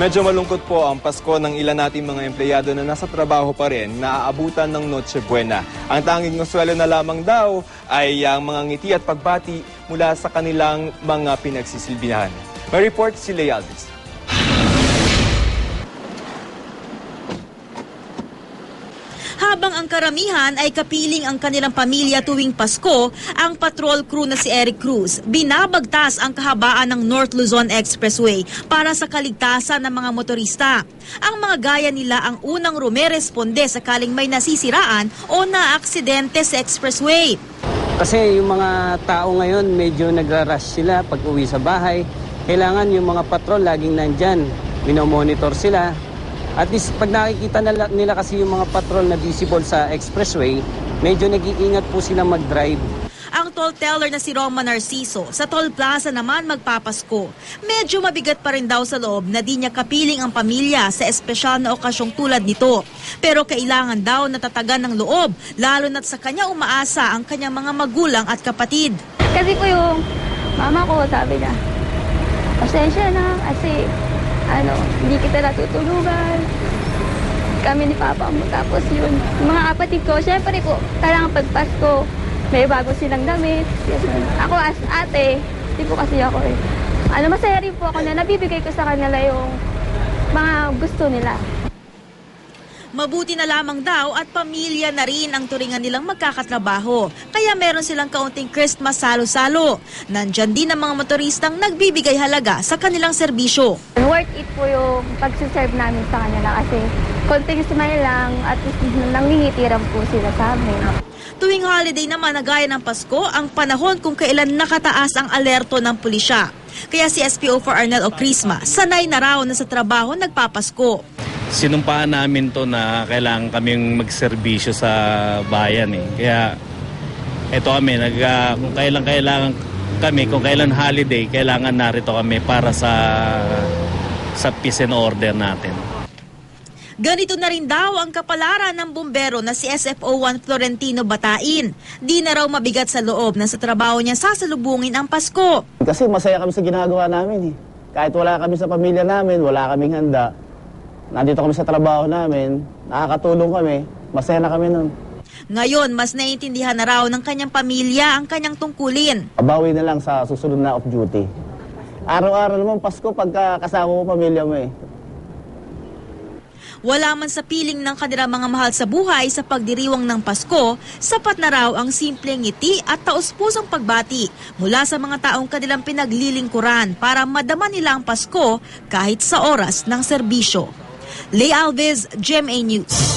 Medyo malungkot po ang Pasko ng ilan nating mga empleyado na nasa trabaho pa rin na aabutan ng Noche Buena. Ang tanging sweldo na lamang daw ay ang mga ngiti at pagbati mula sa kanilang mga pinagsisilbihan. May report si Lea Alves. Habang ang karamihan ay kapiling ang kanilang pamilya tuwing Pasko, ang patrol crew na si Eric Cruz binabagtas ang kahabaan ng North Luzon Expressway para sa kaligtasan ng mga motorista. Ang mga gaya nila ang unang rumeresponde sakaling may nasisiraan o naaksidente sa expressway. Kasi yung mga tao ngayon medyo nagra-rush sila pag uwi sa bahay. Kailangan yung mga patrol laging nandyan, minomonitor sila. At least pag nakikita nila kasi yung mga patrol na visible sa expressway, medyo nag-iingat po sila mag-drive. Ang toll teller na si Roma Narciso sa toll plaza naman magpapasko. Medyo mabigat pa rin daw sa loob na di niya kapiling ang pamilya sa espesyal na okasyong tulad nito. Pero kailangan daw natatagan ng loob, lalo na't sa kanya umaasa ang kanyang mga magulang at kapatid. Kasi po yung mama ko sabi niya, pasensya na kasi hindi kita natutulugan. Kami ni Papa mo. Tapos yun, mga kapatid ko, syempre po, talagang pag Pasko, may bago silang damit. Yes, ako as ate, hindi po kasi ako eh. Masaya rin po ako na nabibigay ko sa kanila yung mga gusto nila. Mabuti na lamang daw at pamilya na rin ang turingan nilang magkakatrabaho. Kaya meron silang kaunting Christmas salo-salo. Nandyan din ang mga motoristang nagbibigay halaga sa kanilang serbisyo. Worth it po yung pagsiserve namin sa kanila kasi konting smile lang at nangingitiran po sila sa amin. Tuwing holiday naman na gaya ng Pasko, ang panahon kung kailan nakataas ang alerto ng pulisya. Kaya si SPO4 Arnel Ocrisma, sanay na raw na sa trabaho nagpapasko. Sinumpaan namin to na kailangan kaming magserbisyo sa bayan eh. Kaya ito kami, kung kailan kami, kung kailan holiday, kailangan narito kami para sa peace and order natin. Ganito na rin daw ang kapalaran ng bumbero na si SFO1 Florentino Batain. Di na raw mabigat sa loob na sa trabaho niya sasalubungin ang Pasko. Kasi masaya kami sa ginagawa namin eh. Kahit wala kami sa pamilya namin, wala kaming handa. Nandito kami sa trabaho namin, nakakatulong kami, masaya na kami nun. Ngayon, mas naiintindihan na raw ng kanyang pamilya ang kanyang tungkulin. Abawi na lang sa susunod na off-duty. Araw-araw naman Pasko pagka kasama mo pamilya mo eh. Wala man sa piling ng kanilang mga mahal sa buhay sa pagdiriwang ng Pasko, sapat na raw ang simpleng ngiti at taus-pusong pagbati mula sa mga taong kanilang pinaglilingkuran para madama nila ang Pasko kahit sa oras ng serbisyo. Lea Alves, GMA News.